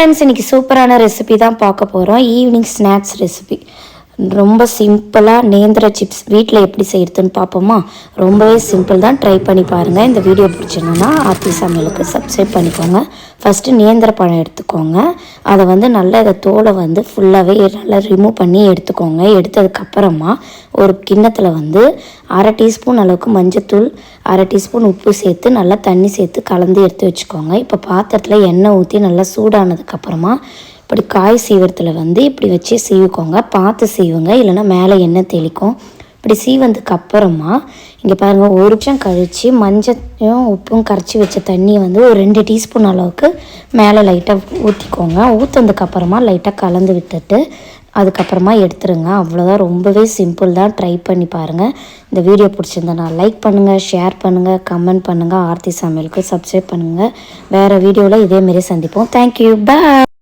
Friends, இன்றைக்கி சூப்பரான recipe தான் பார்க்க போகிறோம். Evening snacks recipe. ரொம்ப சிம்பிளாக நேந்திர சிப்ஸ் வீட்டில் எப்படி செய்கிறதுன்னு பார்ப்போமா? ரொம்பவே சிம்பிள் தான், ட்ரை பண்ணி பாருங்கள். இந்த வீடியோ பிடிச்சிருந்தோன்னா ஆர்த்தி சமையலுக்கு சப்ஸ்கிரைப் பண்ணிக்கோங்க. ஃபஸ்ட்டு நேந்திர பழம் எடுத்துக்கோங்க. அதை நல்லா இதை தோலை ஃபுல்லாகவே நல்லா ரிமூவ் பண்ணி எடுத்துக்கோங்க. எடுத்ததுக்கப்புறமா ஒரு கிண்ணத்தில் அரை டீஸ்பூன் அளவுக்கு மஞ்சத்தூள், அரை டீஸ்பூன் உப்பு சேர்த்து நல்லா தண்ணி சேர்த்து கலந்து எடுத்து வச்சுக்கோங்க. இப்போ பாத்திரத்தில் எண்ணெய் ஊற்றி நல்லா சூடானதுக்கப்புறமா இப்படி காய் சீவரத்தில் இப்படி வச்சு சீவிக்கோங்க. பார்த்து சீவுங்க, இல்லைன்னா மேலே எண்ணெய் தெளிக்கும். இப்படி சீவந்ததுக்கப்புறமா இங்கே பாருங்கள், ஒரு நிமிஷம் கழித்து மஞ்சளும் உப்பும் கரைச்சி வச்ச தண்ணியை ஒரு 2 டீஸ்பூன் அளவுக்கு மேலே லைட்டாக ஊற்றிக்கோங்க. ஊற்றுனதுக்கப்புறமா லைட்டாக கலந்து விட்டுட்டு அதுக்கப்புறமா எடுத்துருங்க. அவ்வளோதான், ரொம்பவே சிம்பிள் தான், ட்ரை பண்ணி பாருங்கள். இந்த வீடியோ பிடிச்சிருந்தா லைக் பண்ணுங்கள், ஷேர் பண்ணுங்கள், கமெண்ட் பண்ணுங்கள். ஆர்த்தி சமையலுக்கு சப்ஸ்கிரைப் பண்ணுங்கள். வேறு வீடியோவில் இதேமாரி சந்திப்போம். தேங்க்யூ, பாய்.